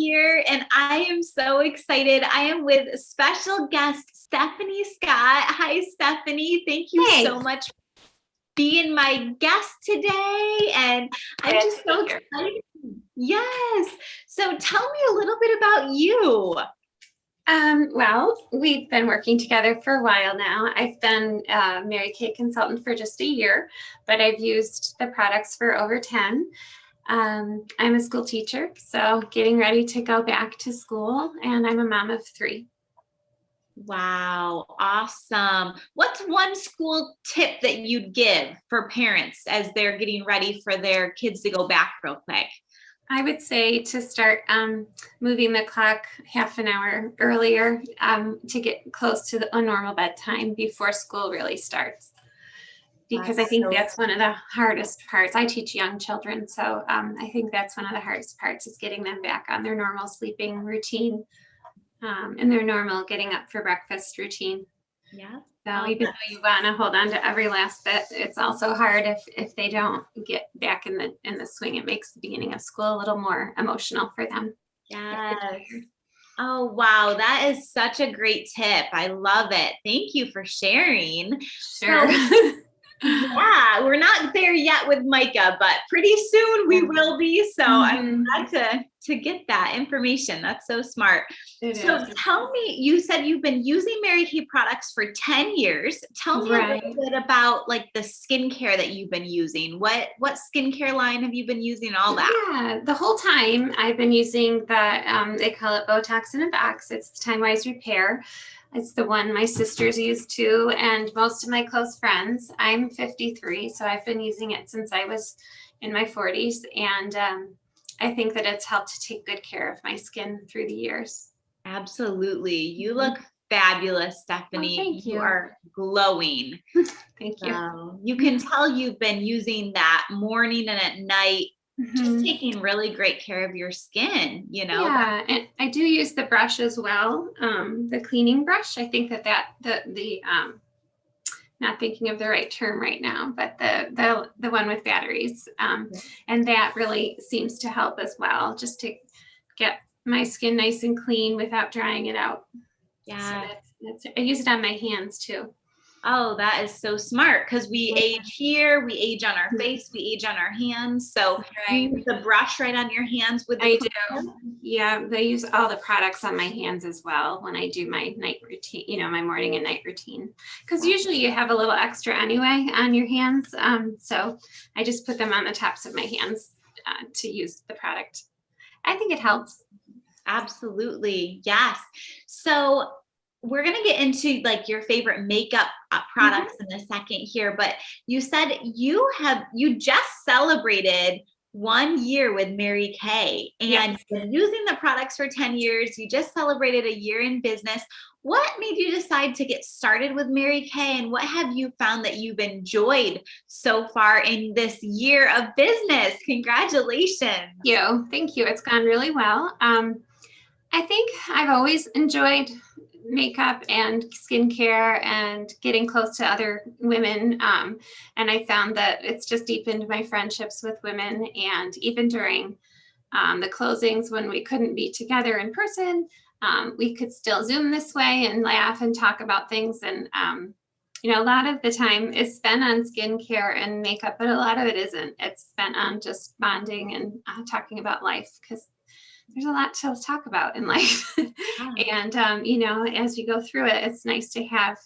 here and I am so excited. I am with special guest Stephany Scott. Hi, Stephany. Thank you Hey. so much for being my guest today. And I'm just so excited. Yes. So tell me a little bit about you. Well, we've been working together for a while now. I've been a Mary Kay consultant for just a year, but I've used the products for over 10. I'm a school teacher, so getting ready to go back to school, and I'm a mom of 3. Wow, awesome. What's one school tip that you'd give for parents as they're getting ready for their kids to go back real quick? I would say to start moving the clock half an hour earlier to get close to a normal bedtime before school really starts. Because I think that's one of the hardest parts. I teach young children, so I think that's one of the hardest parts is getting them back on their normal sleeping routine and their normal getting up for breakfast routine. Yeah. So even though you want to hold on to every last bit, it's also hard if they don't get back in the swing. It makes the beginning of school a little more emotional for them. Yes. Oh, wow. That is such a great tip. I love it. Thank you for sharing. Sure. So, yeah, we're not there yet with Micah, but pretty soon we will be. So I'm glad to get that information. That's so smart. So tell me, you said you've been using Mary Kay products for 10 years. Tell me a little bit about like the skincare that you've been using. What skincare line have you been using? All that? Yeah, the whole time I've been using the, they call it Botox in a Box. It's Time Wise Repair. It's the one my sisters use too, and most of my close friends. I'm 53, so I've been using it since I was in my 40s, and I think that it's helped to take good care of my skin through the years. Absolutely. You look fabulous, Stephany. Thank you. You are glowing. Thank you. So you can tell you've been using that morning and at night, just taking really great care of your skin, you know? Yeah, and I do use the brush as well, the cleaning brush. I think the not thinking of the right term right now, but the one with batteries, and that really seems to help as well, just to get my skin nice and clean without drying it out. Yeah. So I use it on my hands too. Oh, that is so smart because we age here, we age on our face, we age on our hands. So you use the brush right on your hands with the I do. Yeah, they use all the products on my hands as well when I do my night routine, my morning and night routine. Because usually you have a little extra anyway on your hands. So I just put them on the tops of my hands to use the product. I think it helps. Absolutely. Yes. So we're going to get into like your favorite makeup products in a second here, but you said you just celebrated 1 year with Mary Kay and been using the products for 10 years. You just celebrated a year in business. What made you decide to get started with Mary Kay, and what have you found that you've enjoyed so far in this year of business? Congratulations. Thank you. It's gone really well. I think I've always enjoyed makeup and skincare and getting close to other women. And I found that it's just deepened my friendships with women. And even during the closings when we couldn't be together in person, we could still Zoom this way and laugh and talk about things. And, a lot of the time it's spent on skincare and makeup, but a lot of it isn't. It's spent on just bonding and talking about life, because there's a lot to talk about in life. And, as you go through it, it's nice to have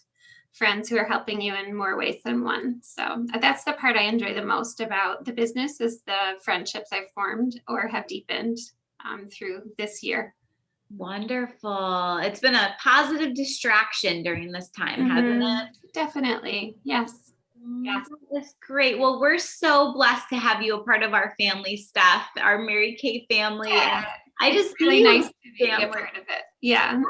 friends who are helping you in more ways than one. So that's the part I enjoy the most about the business, is the friendships I've formed or have deepened through this year. Wonderful. It's been a positive distraction during this time, hasn't it? Definitely. Yes. Yes. That's great. Well, we're so blessed to have you a part of our family, Steph, our Mary Kay family. And I just really nice to be a part of it. Yeah.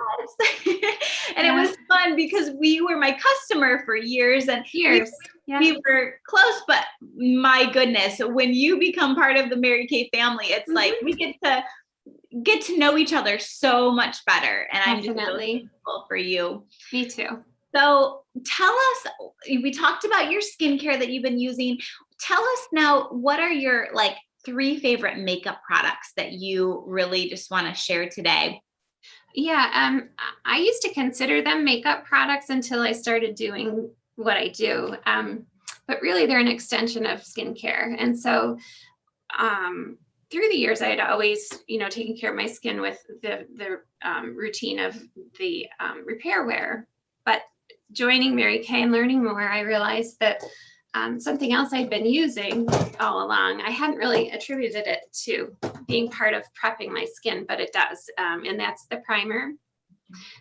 And it was fun because we were my customer for years and we were close, but my goodness, when you become part of the Mary Kay family, it's like we get to know each other so much better. And I'm just so thankful for you. Me too. So tell us, we talked about your skincare that you've been using. Tell us now, what are your 3 favorite makeup products that you really just want to share today? Yeah, I used to consider them makeup products until I started doing what I do. But really, they're an extension of skincare. And so through the years, I had always, taken care of my skin with the routine of the repair wear. But joining Mary Kay and learning more, I realized that something else I'd been using all along, I hadn't really attributed it to being part of prepping my skin, but it does. And that's the primer.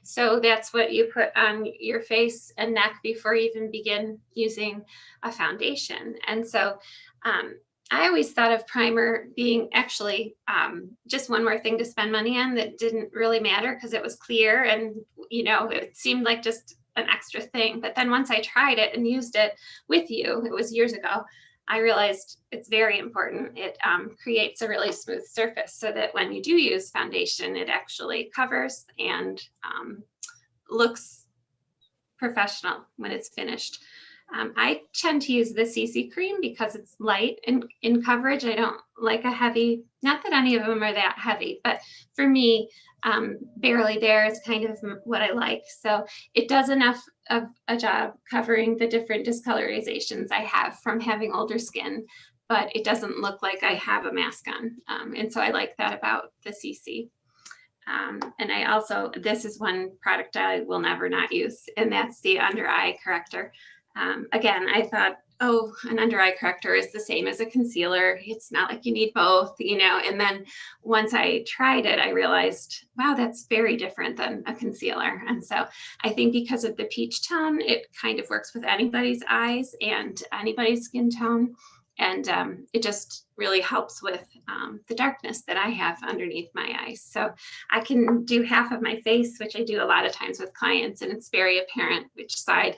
So that's what you put on your face and neck before you even begin using a foundation. And so I always thought of primer being actually just one more thing to spend money on that didn't really matter because it was clear and, it seemed like just an extra thing. But then once I tried it and used it with you, it was years ago, I realized it's very important. It creates a really smooth surface so that when you do use foundation, it actually covers and looks professional when it's finished. I tend to use the CC cream because it's light in coverage. I don't like a heavy, not that any of them are that heavy, but for me, barely there is kind of what I like. So it does enough of a job covering the different discolorizations I have from having older skin, but it doesn't look like I have a mask on. And so I like that about the CC. And I also, this is one product I will never not use, and that's the under eye corrector. Again, I thought, oh, an under eye corrector is the same as a concealer. It's not like you need both, and then once I tried it, I realized, wow, that's very different than a concealer. And so I think because of the peach tone, it kind of works with anybody's eyes and anybody's skin tone. And it just really helps with the darkness that I have underneath my eyes. So I can do half of my face, which I do a lot of times with clients, and it's very apparent which side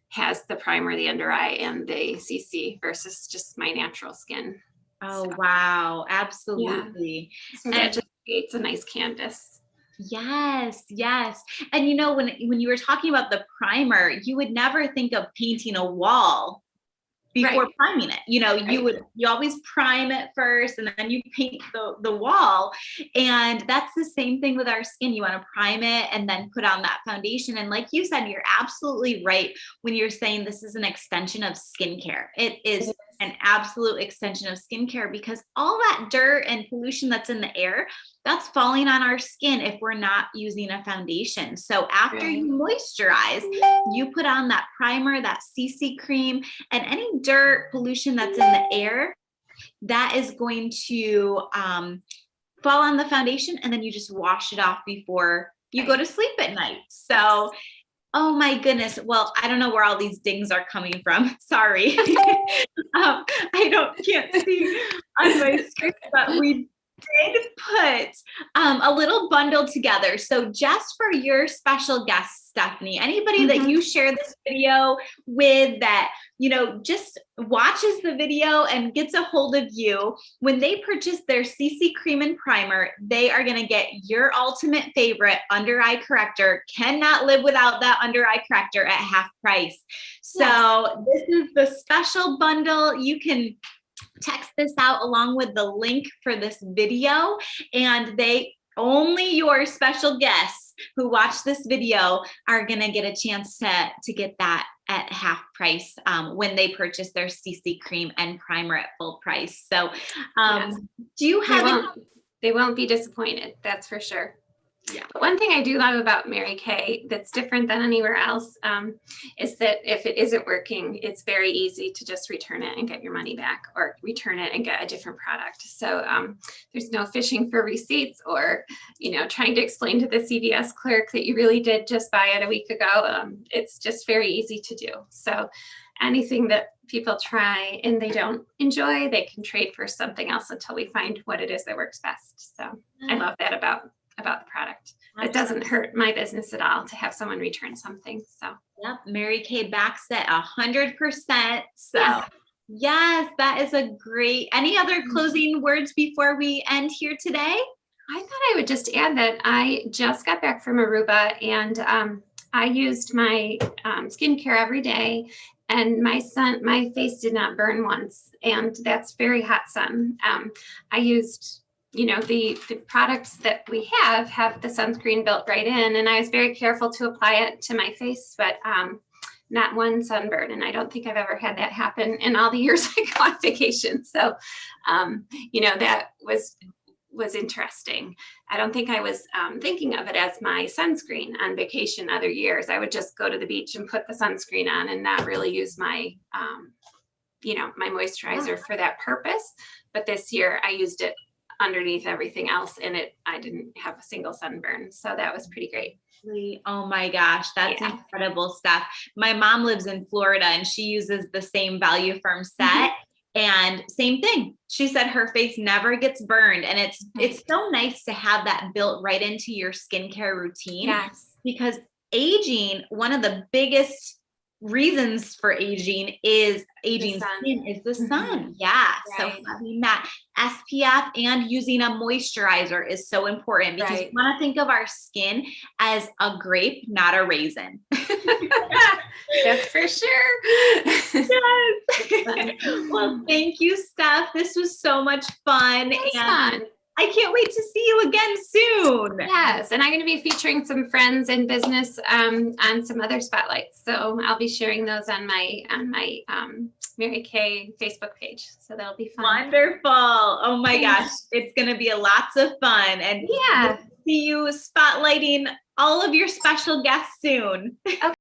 has the primer, the under eye, and the CC versus just my natural skin. Oh, so, wow. Absolutely. Yeah. So that just creates a nice canvas. Yes, yes. And when you were talking about the primer, you would never think of painting a wall before priming it. You always prime it first and then you paint the wall. And that's the same thing with our skin. You want to prime it and then put on that foundation. And like you said, you're absolutely right when you're saying this is an extension of skincare. It is an absolute extension of skincare because all that dirt and pollution that's in the air, that's falling on our skin if we're not using a foundation. So after you moisturize, you put on that primer, that CC cream, and any dirt pollution that's in the air, that is going to fall on the foundation, and then you just wash it off before you go to sleep at night. So oh my goodness. Well, I don't know where all these dings are coming from. Sorry. Can't see on my screen, but we did put a little bundle together. So just for your special guest, Stephany, anybody that you share this video with that, just watches the video and gets a hold of you, when they purchase their CC cream and primer, they are going to get your ultimate favorite under eye corrector. Cannot live without that under eye corrector at half price. So this is the special bundle. You can text this out along with the link for this video, and only your special guests who watch this video are going to get a chance to get that at half price when they purchase their CC cream and primer at full price. So do you have they won't be disappointed, that's for sure. Yeah. But one thing I do love about Mary Kay that's different than anywhere else is that if it isn't working, it's very easy to just return it and get your money back, or return it and get a different product. So there's no fishing for receipts or, trying to explain to the CVS clerk that you really did just buy it a week ago. It's just very easy to do. So anything that people try and they don't enjoy, they can trade for something else until we find what it is that works best. So I love that about the product. It doesn't hurt my business at all to have someone return something. So Mary Kay backs it 100%. So yes, that is a great. Any other closing words before we end here today? I thought I would just add that I just got back from Aruba, and I used my skincare every day, and my face did not burn once, and that's very hot sun. I used, the products that we have the sunscreen built right in, and I was very careful to apply it to my face, but not one sunburn. And I don't think I've ever had that happen in all the years I go on vacation. So, that was interesting. I don't think I was thinking of it as my sunscreen on vacation other years. I would just go to the beach and put the sunscreen on and not really use my, my moisturizer for that purpose. But this year I used it underneath everything else, and I didn't have a single sunburn. So that was pretty great. Oh my gosh, that's incredible stuff. My mom lives in Florida and she uses the same Value Firm set. And same thing. She said her face never gets burned. And it's so nice to have that built right into your skincare routine. Yes. Because aging, one of the biggest reasons for aging skin is the sun. Yeah. Right. So having that SPF and using a moisturizer is so important, because we want to think of our skin as a grape, not a raisin. That's for sure. Yes. Well, thank you, Steph. This was so much fun. Fun. I can't wait to see you again soon. Yes, and I'm going to be featuring some friends in business on some other spotlights. So I'll be sharing those on my Mary Kay Facebook page. So that'll be fun. Wonderful. Oh my gosh, it's going to be lots of fun. And we'll see you spotlighting all of your special guests soon. Okay.